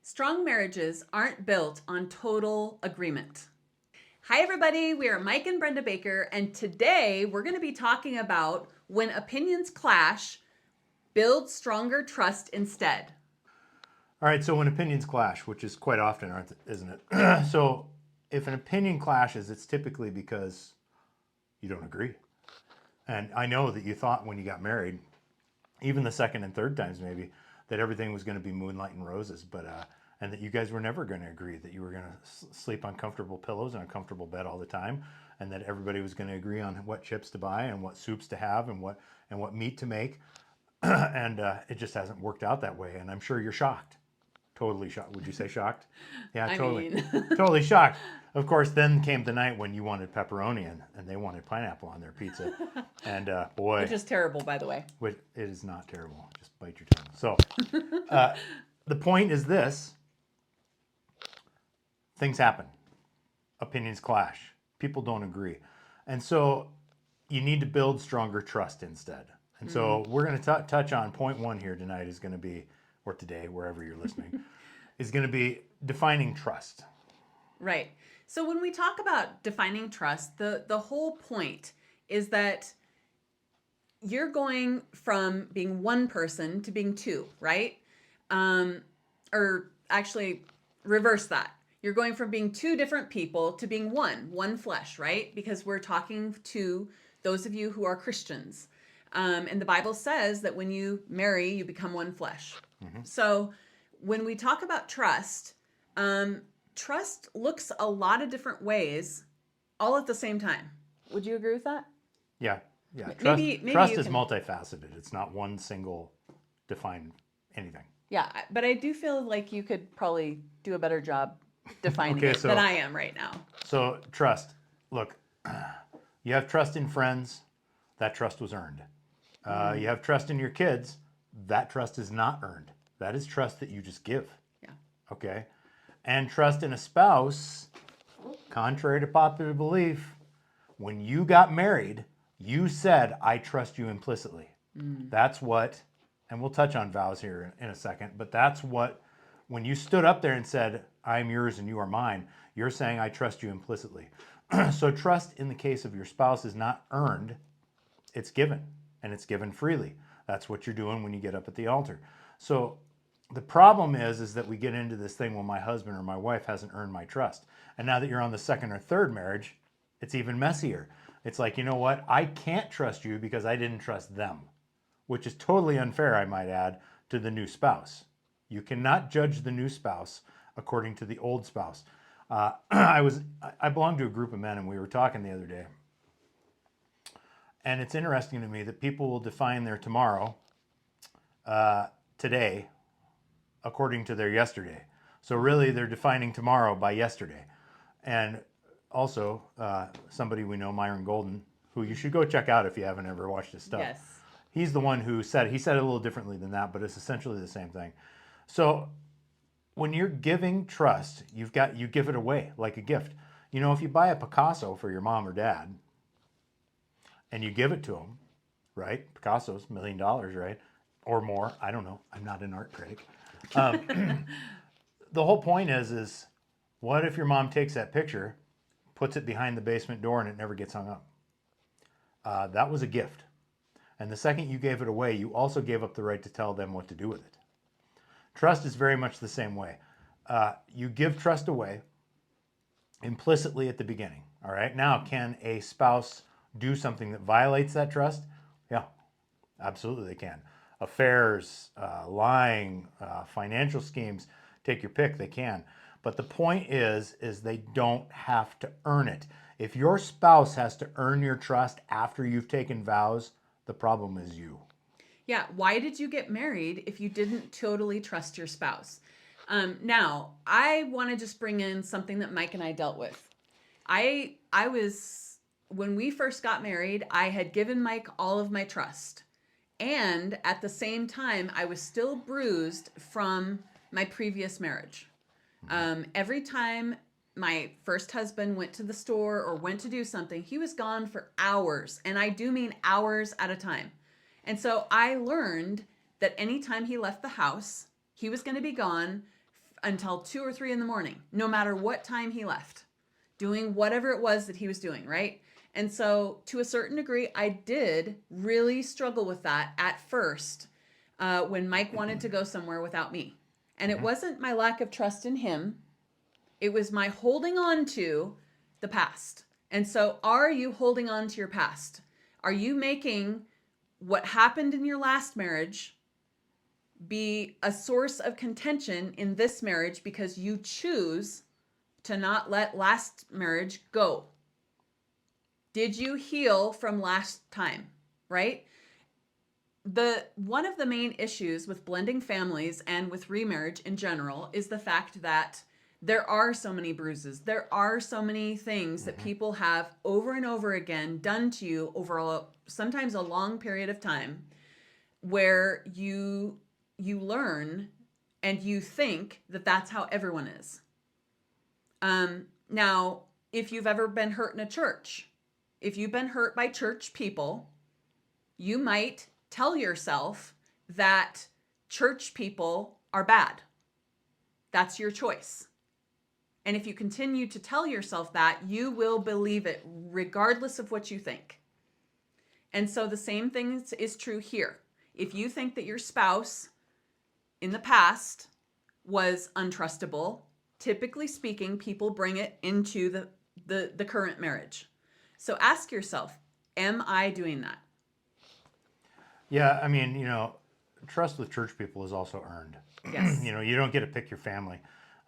Strong marriages aren't built on total agreement. Hi, everybody. We are Mike and Brenda Baker, and today we're going to be talking about when opinions clash, build stronger trust instead. All right, so when opinions clash, which is quite often, isn't it? So if an opinion clashes, it's typically because you don't agree. And I know that you thought when you got married, even the second and third times maybe, that everything was going to be moonlight and roses, and that you guys were never going to agree, that you were going to sleep on comfortable pillows and a comfortable bed all the time, and that everybody was going to agree on what chips to buy and what soups to have and what meat to make. And it just hasn't worked out that way. And I'm sure you're shocked. Totally shocked. Would you say shocked? Yeah, totally. Totally shocked. Of course, then came the night when you wanted pepperoni and they wanted pineapple on their pizza. And boy. Which is terrible, by the way. It is not terrible. Just bite your tongue. So the point is this. Things happen. Opinions clash. People don't agree. And so you need to build stronger trust instead. And so we're going to touch on point one here tonight is going to be, or today, wherever you're listening, is going to be defining trust. Right. So when we talk about defining trust, the whole point is that you're going from being one person to being two, right? Or actually reverse that. You're going from being two different people to being one flesh, right? Because we're talking to those of you who are Christians. And the Bible says that when you marry, you become one flesh. Mm-hmm. So when we talk about trust, trust looks a lot of different ways all at the same time. Would you agree with that? Yeah. Maybe trust is multifaceted. It's not one single defined anything. Yeah, but I do feel like you could probably do a better job defining it than I am right now. So trust. Look, you have trust in friends. That trust was earned. You have trust in your kids. That trust is not earned. That is trust that you just give. Yeah. Okay. And trust in a spouse, contrary to popular belief, when you got married, you said, I trust you implicitly. That's what, and we'll touch on vows here in a second, but that's what, when you stood up there and said, I'm yours and you are mine, you're saying, I trust you implicitly. So trust in the case of your spouse is not earned, it's given, and it's given freely. That's what you're doing when you get up at the altar. So the problem is that we get into this thing, well, my husband or my wife hasn't earned my trust. And now that you're on the second or third marriage, it's even messier. It's like, you know what? I can't trust you because I didn't trust them, which is totally unfair, I might add, to the new spouse. You cannot judge the new spouse according to the old spouse. I belonged to a group of men, and we were talking the other day. And it's interesting to me that people will define their tomorrow today according to their yesterday. So really, they're defining tomorrow by yesterday. And also, somebody we know, Myron Golden, who you should go check out if you haven't ever watched his stuff. Yes. He's the one who said it a little differently than that, but it's essentially the same thing. So when you're giving trust, you give it away like a gift. You know, if you buy a Picasso for your mom or dad, and you give it to them, right? Picasso's $1 million, right? Or more. I don't know. I'm not an art critic. The whole point is what if your mom takes that picture, puts it behind the basement door, and it never gets hung up? That was a gift. And the second you gave it away, you also gave up the right to tell them what to do with it. Trust is very much the same way. You give trust away implicitly at the beginning. All right. Now, can a spouse do something that violates that trust? Yeah, absolutely they can. Affairs, lying, financial schemes, take your pick, they can. But the point is they don't have to earn it. If your spouse has to earn your trust after you've taken vows, the problem is you. Yeah, why did you get married if you didn't totally trust your spouse? Now, I want to just bring in something that Mike and I dealt with. When we first got married, I had given Mike all of my trust. And at the same time, I was still bruised from my previous marriage. Every time my first husband went to the store or went to do something, he was gone for hours. And I do mean hours at a time. And so I learned that anytime he left the house, he was going to be gone until 2 or 3 in the morning, no matter what time he left, doing whatever it was that he was doing, right? And so, to a certain degree, I did really struggle with that at first when Mike wanted to go somewhere without me. And it wasn't my lack of trust in him, it was my holding on to the past. And so, are you holding on to your past? Are you making what happened in your last marriage be a source of contention in this marriage because you choose to not let last marriage go? Did you heal from last time, right? One of the main issues with blending families and with remarriage in general is the fact that there are so many bruises. There are so many things that people have over and over again done to you over sometimes a long period of time, where you learn and you think that that's how everyone is. Now, if you've ever been hurt in a church, if you've been hurt by church people, you might tell yourself that church people are bad. That's your choice. And if you continue to tell yourself that, you will believe it regardless of what you think. And so the same thing is true here. If you think that your spouse in the past was untrustable, typically speaking, people bring it into the current marriage. So ask yourself, am I doing that? Yeah, I mean, trust with church people is also earned. Yes. You don't get to pick your family.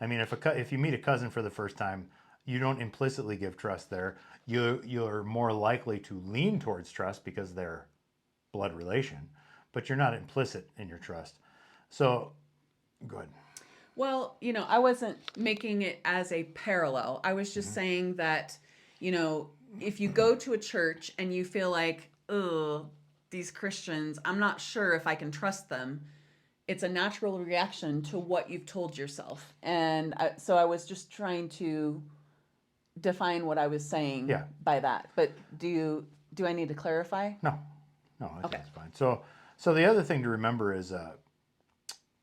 I mean, if you meet a cousin for the first time, you don't implicitly give trust there. You're more likely to lean towards trust because they're blood relation, but you're not implicit in your trust. So, go ahead. Well, I wasn't making it as a parallel. I was just saying that, if you go to a church and you feel like, oh, these Christians, I'm not sure if I can trust them, it's a natural reaction to what you've told yourself. And so I was just trying to define what I was saying by that. But do I need to clarify? No, I think that's fine. So the other thing to remember is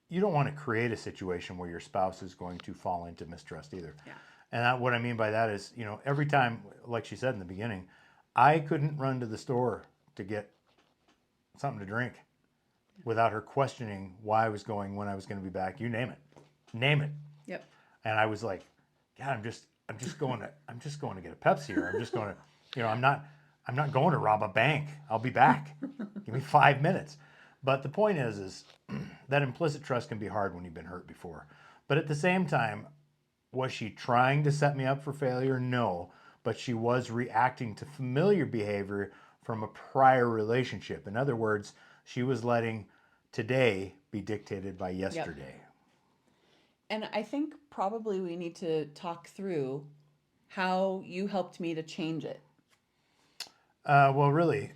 you don't want to create a situation where your spouse is going to fall into mistrust either. Yeah. And what I mean by that is, every time, like she said in the beginning, I couldn't run to the store to get something to drink without her questioning why I was going, when I was going to be back. You name it. Yep. And I was like, God, I'm just going to get a Pepsi, or I'm just going to, I'm not going to rob a bank. I'll be back. Give me 5 minutes. But the point is that implicit trust can be hard when you've been hurt before. But at the same time, was she trying to set me up for failure? No, but she was reacting to familiar behavior from a prior relationship. In other words, she was letting today be dictated by yesterday. Yep. And I think probably we need to talk through how you helped me to change it. Well, really,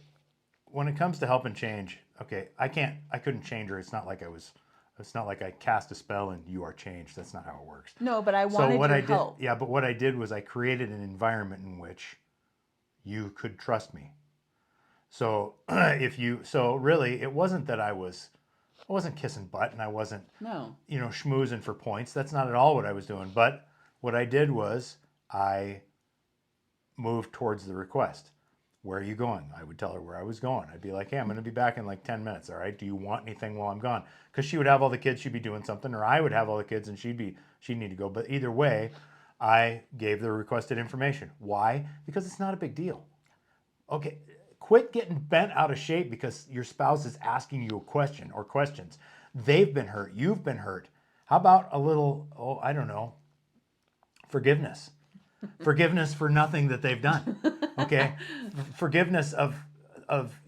when it comes to help and change, okay, I couldn't change her. It's not like I cast a spell and you are changed. That's not how it works. No, but I wanted your help. Yeah, but what I did was I created an environment in which you could trust me. So really, it wasn't that I wasn't kissing butt and I wasn't, schmoozing for points. That's not at all what I was doing. But what I did was I moved towards the request. Where are you going? I would tell her where I was going. I'd be like, hey, I'm going to be back in like 10 minutes. All right. Do you want anything while I'm gone? Because she would have all the kids. She'd be doing something, or I would have all the kids and she'd need to go. But either way, I gave the requested information. Why? Because it's not a big deal. Okay. Quit getting bent out of shape because your spouse is asking you a question or questions. They've been hurt. You've been hurt. How about a little, I don't know, forgiveness? Forgiveness for nothing that they've done. Okay? Forgiveness of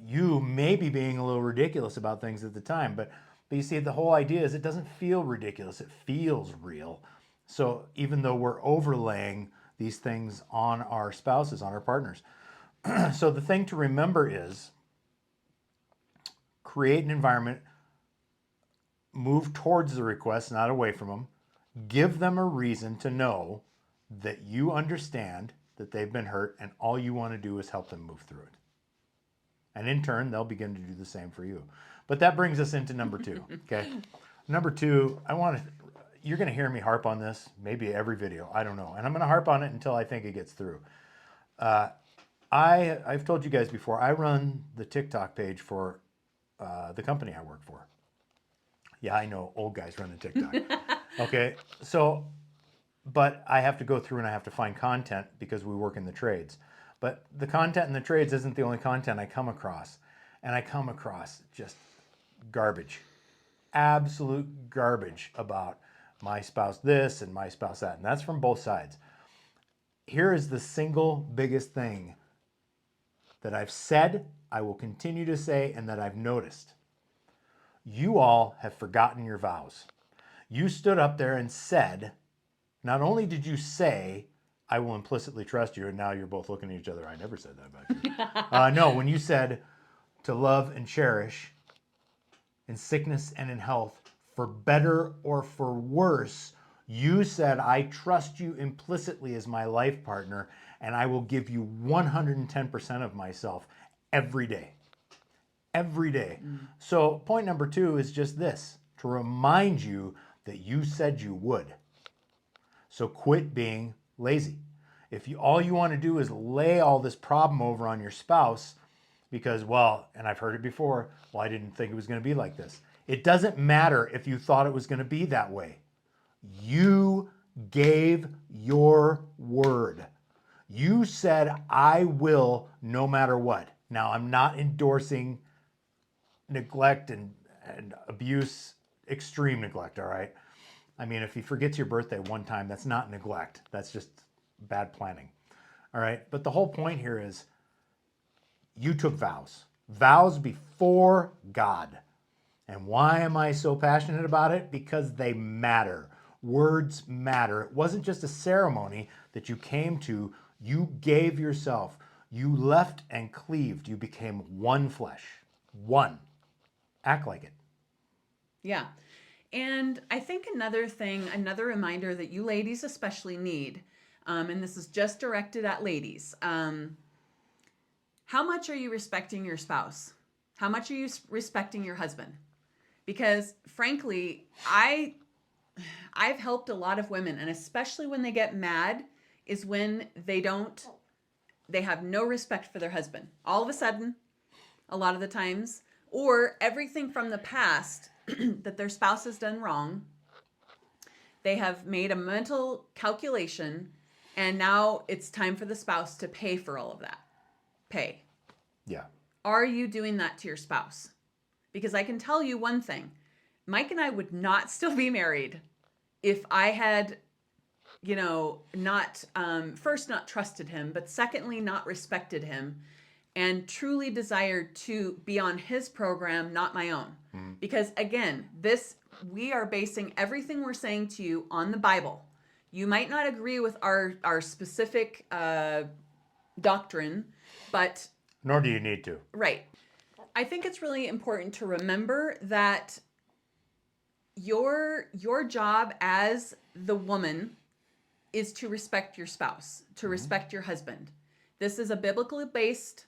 you maybe being a little ridiculous about things at the time. But you see, the whole idea is it doesn't feel ridiculous. It feels real. So even though we're overlaying these things on our spouses, on our partners. So the thing to remember is create an environment, move towards the request, not away from them. Give them a reason to know that you understand that they've been hurt and all you want to do is help them move through it. And in turn, they'll begin to do the same for you. But that brings us into number 2, okay? Number 2, you're going to hear me harp on this maybe every video. I don't know. And I'm going to harp on it until I think it gets through. I've told you guys before, I run the TikTok page for the company I work for. Yeah, I know old guys running TikTok. Okay, so, but I have to go through and I have to find content because we work in the trades. But the content in the trades isn't the only content I come across. And I come across just garbage, absolute garbage about my spouse this and my spouse that. And that's from both sides. Here is the single biggest thing that I've said, I will continue to say, and that I've noticed. You all have forgotten your vows. You stood up there and said, not only did you say, I will implicitly trust you, and now you're both looking at each other. I never said that about you. No, when you said to love and cherish in sickness and in health, for better or for worse, you said, I trust you implicitly as my life partner, and I will give you 110% of myself every day. Every day. So point number 2 is just this, to remind you that you said you would. So quit being lazy. If all you want to do is lay all this problem over on your spouse because, well, and I've heard it before, well, I didn't think it was going to be like this. It doesn't matter if you thought it was going to be that way. You gave your word. You said, I will no matter what. Now, I'm not endorsing neglect and abuse, extreme neglect, all right? I mean, if he forgets your birthday one time, that's not neglect. That's just bad planning, all right? But the whole point here is you took vows. Vows before God. And why am I so passionate about it? Because they matter. Words matter. It wasn't just a ceremony that you came to. You gave yourself. You left and cleaved. You became one flesh. One. Act like it. Yeah. And I think another thing, another reminder that you ladies especially need, and this is just directed at ladies, how much are you respecting your spouse? How much are you respecting your husband? Because frankly, I've helped a lot of women, and especially when they get mad is when they have no respect for their husband. All of a sudden, a lot of the times, or everything from the past that their spouse has done wrong, they have made a mental calculation, and now it's time for the spouse to pay for all of that. Pay. Yeah. Are you doing that to your spouse? Because I can tell you one thing. Mike and I would not still be married if I had, not, first, not trusted him, but secondly, not respected him and truly desired to be on his program, not my own. Because again, we are basing everything we're saying to you on the Bible. You might not agree with our specific doctrine, but... Nor do you need to. Right. I think it's really important to remember that your job as the woman is to respect your spouse, to respect your husband. This is a biblically based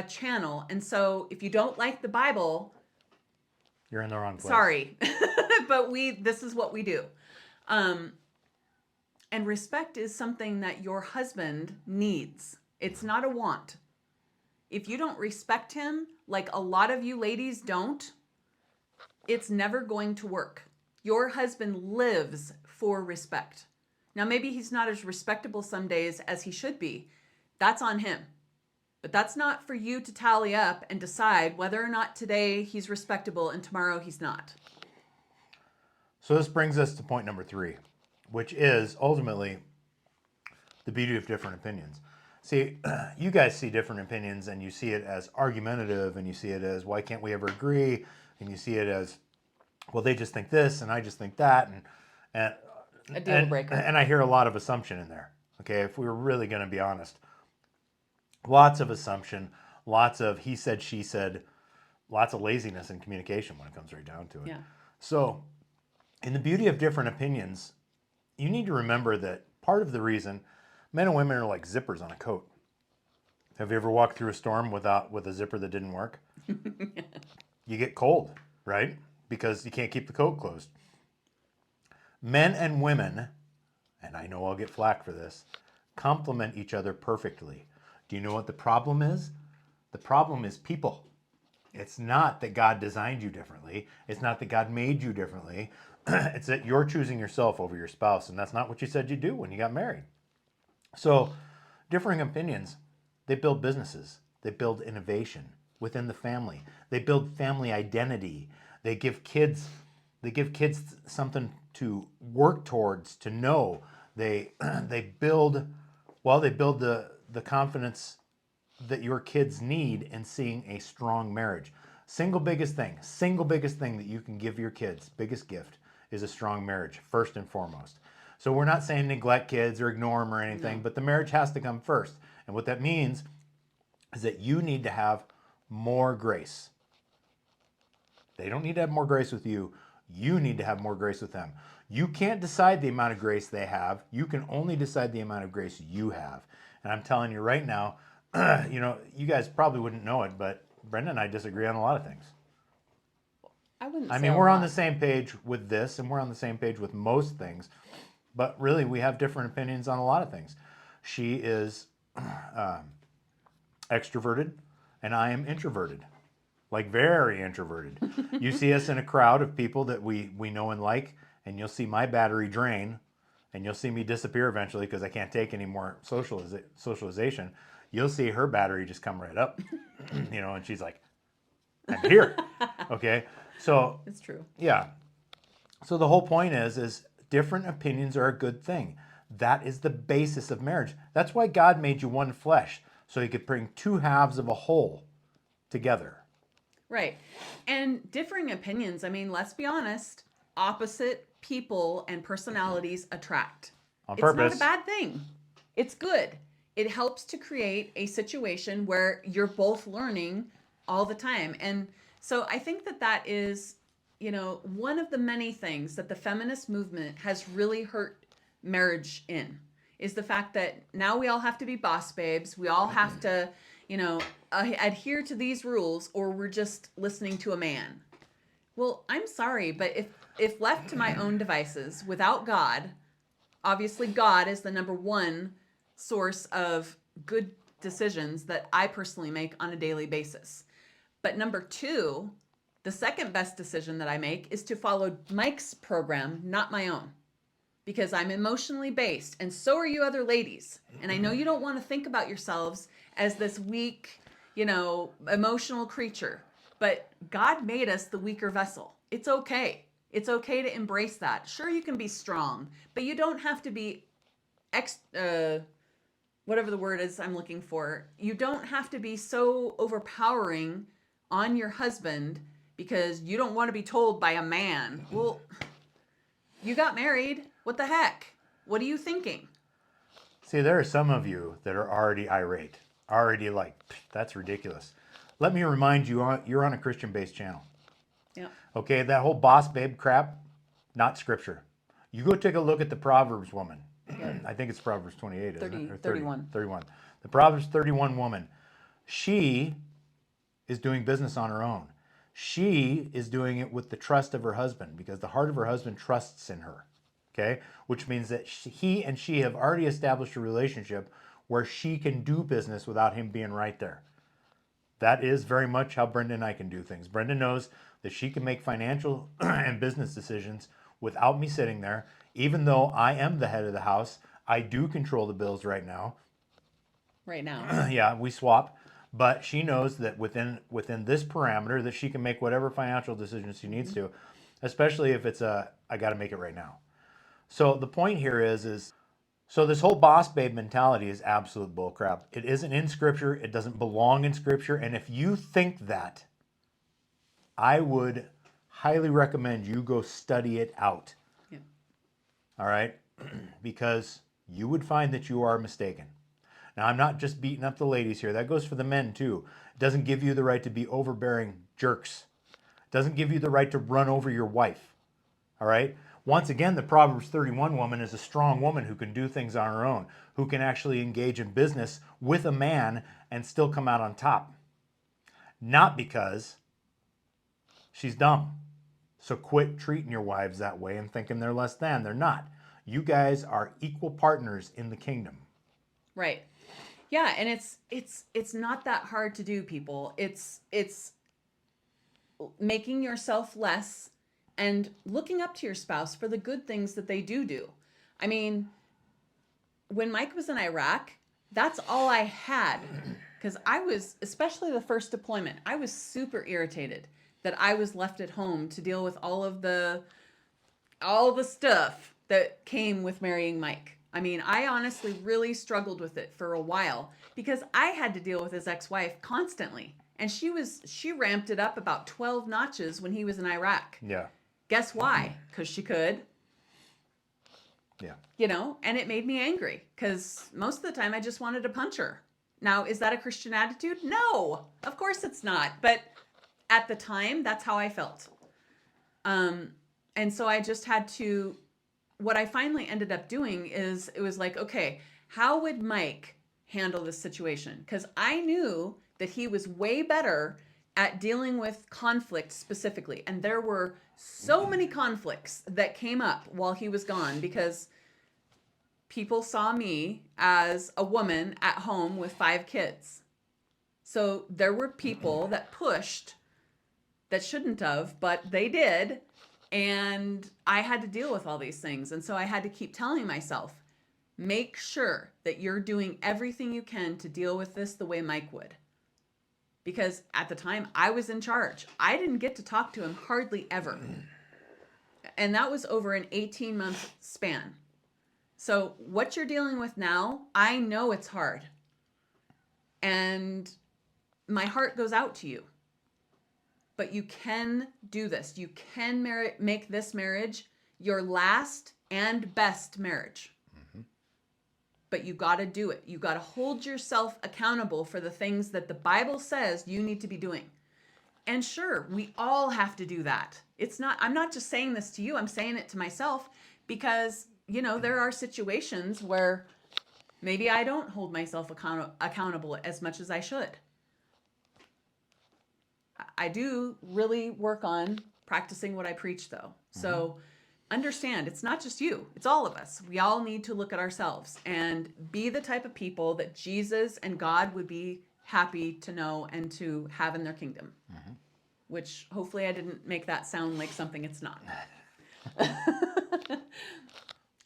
channel, and so if you don't like the Bible, you're in the wrong place. Sorry, but this is what we do. And respect is something that your husband needs. It's not a want. If you don't respect him, like a lot of you ladies don't, it's never going to work. Your husband lives for respect. Now, maybe he's not as respectable some days as he should be. That's on him. But that's not for you to tally up and decide whether or not today he's respectable and tomorrow he's not. So this brings us to point number 3, which is ultimately the beauty of different opinions. See, you guys see different opinions and you see it as argumentative and you see it as, why can't we ever agree? And you see it as, well, they just think this and I just think that. And a deal breaker. And I hear a lot of assumption in there. Okay, if we were really going to be honest. Lots of assumption, lots of he said, she said, lots of laziness in communication when it comes right down to it. Yeah. So in the beauty of different opinions, you need to remember that part of the reason men and women are like zippers on a coat. Have you ever walked through a storm with a zipper that didn't work? You get cold, right? Because you can't keep the coat closed. Men and women, and I know I'll get flack for this, complement each other perfectly. Do you know what the problem is? The problem is people. It's not that God designed you differently. It's not that God made you differently. It's that you're choosing yourself over your spouse, and that's not what you said you'd do when you got married. So, differing opinions, they build businesses. They build innovation within the family. They build family identity. They give kids something to work towards, to know. They they build the confidence that your kids need in seeing a strong marriage. Single biggest thing that you can give your kids, biggest gift, is a strong marriage, first and foremost. So we're not saying neglect kids or ignore them or anything, but the marriage has to come first. And what that means is that you need to have more grace. They don't need to have more grace with you. You need to have more grace with them. You can't decide the amount of grace they have. You can only decide the amount of grace you have. And I'm telling you right now, you guys probably wouldn't know it, but Brenda and I disagree on a lot of things. I mean, we're on the same page with this, and we're on the same page with most things, but really we have different opinions on a lot of things. She is extroverted, and I am introverted, like very introverted. You see us in a crowd of people that we know and like, and you'll see my battery drain, and you'll see me disappear eventually because I can't take any more socialization. You'll see her battery just come right up, and she's like, I'm here. Okay. So It's true. yeah. So the whole point is different opinions are a good thing. That is the basis of marriage. That's why God made you one flesh, so he could bring two halves of a whole together. Right. And differing opinions, I mean, let's be honest, opposite people and personalities attract. On It's purpose. not a bad thing. It's good. It helps to create a situation where you're both learning all the time. And so I think that is, one of the many things that the feminist movement has really hurt marriage in is the fact that now we all have to be boss babes. We all have to, adhere to these rules, or we're just listening to a man. Well, I'm sorry, but if left to my own devices without God, obviously God is the number one source of good decisions that I personally make on a daily basis. But number two, the second best decision that I make is to follow Mike's program, not my own, because I'm emotionally based, and so are you other ladies. And I know you don't want to think about yourselves as this weak, emotional creature, but God made us the weaker vessel. It's okay. It's okay to embrace that. Sure, you can be strong, but you don't have to be whatever the word is I'm looking for. You don't have to be so overpowering on your husband because you don't want to be told by a man. Well, you got married. What the heck? What are you thinking? See, there are some of you that are already irate, already like, that's ridiculous. Let me remind you, you're on a Christian-based channel. Yeah. Okay, that whole boss babe crap, not scripture. You go take a look at the Proverbs woman. Yeah. I think it's Proverbs 28, 30, isn't it? Or 31. 31. The Proverbs 31 woman. She is doing business on her own. She is doing it with the trust of her husband because the heart of her husband trusts in her. Okay? Which means that he and she have already established a relationship where she can do business without him being right there. That is very much how Brenda and I can do things. Brenda knows that she can make financial and business decisions without me sitting there. Even though I am the head of the house, I do control the bills right now. Right now. Yeah, we swap. But she knows that within this parameter that she can make whatever financial decisions she needs to, especially if it's I got to make it right now. So the point here is so this whole boss babe mentality is absolute bullcrap. It isn't in scripture. It doesn't belong in scripture. And if you think that, I would highly recommend you go study it out. Yeah. All right? Because you would find that you are mistaken. Now, I'm not just beating up the ladies here. That goes for the men, too. It doesn't give you the right to be overbearing jerks. It doesn't give you the right to run over your wife. All right? Once again, the Proverbs 31 woman is a strong woman who can do things on her own, who can actually engage in business with a man and still come out on top. Not because she's dumb. So quit treating your wives that way and thinking they're less than. They're not. You guys are equal partners in the kingdom. Right. Yeah, and it's not that hard to do, people. It's making yourself less and looking up to your spouse for the good things that they do. I mean, when Mike was in Iraq, that's all I had. Because I was, especially the first deployment, I was super irritated that I was left at home to deal with all the stuff that came with marrying Mike. I mean, I honestly really struggled with it for a while because I had to deal with his ex-wife constantly. And she ramped it up about 12 notches when he was in Iraq. Yeah. Guess why? Because she could. Yeah. You know, and it made me angry because most of the time I just wanted to punch her. Now, is that a Christian attitude? No, of course it's not. But at the time, that's how I felt. And so I just had to, what I finally ended up doing is it was like, okay, how would Mike handle this situation? Because I knew that he was way better at dealing with conflict specifically. And there were so many conflicts that came up while he was gone because people saw me as a woman at home with 5 kids. So there were people that pushed that shouldn't have, but they did. And I had to deal with all these things. And so I had to keep telling myself, make sure that you're doing everything you can to deal with this the way Mike would. Because at the time, I was in charge. I didn't get to talk to him hardly ever. And that was over an 18-month span. So what you're dealing with now, I know it's hard. And my heart goes out to you. But you can do this. You can make this marriage your last and best marriage. Mm-hmm. But you got to do it. You got to hold yourself accountable for the things that the Bible says you need to be doing. And sure, we all have to do that. I'm not just saying this to you, I'm saying it to myself because, you know, there are situations where maybe I don't hold myself accountable as much as I should. I do really work on practicing what I preach, though. So understand, it's not just you. It's all of us. We all need to look at ourselves and be the type of people that Jesus and God would be happy to know and to have in their kingdom. Mm-hmm. Which hopefully I didn't make that sound like something it's not.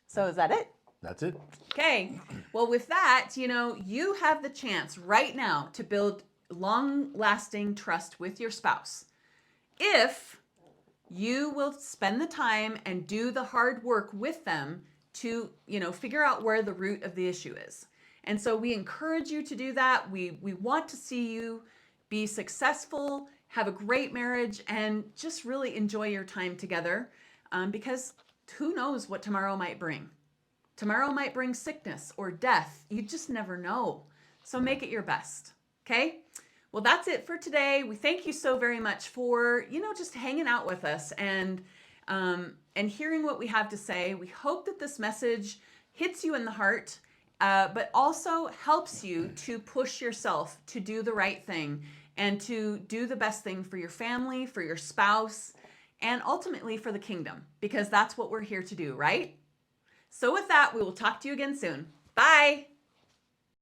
So is that it? That's it. Okay. Well, with that, you know, you have the chance right now to build long-lasting trust with your spouse. If you will spend the time and do the hard work with them to, you know, figure out where the root of the issue is. And so we encourage you to do that. We want to see you be successful, have a great marriage, and just really enjoy your time together because who knows what tomorrow might bring. Tomorrow might bring sickness or death. You just never know. So make it your best. Okay? Well, that's it for today. We thank you so very much for, you know, just hanging out with us and hearing what we have to say. We hope that this message hits you in the heart, but also helps you to push yourself to do the right thing and to do the best thing for your family, for your spouse, and ultimately for the kingdom, because that's what we're here to do, right? So with that, we will talk to you again soon. Bye.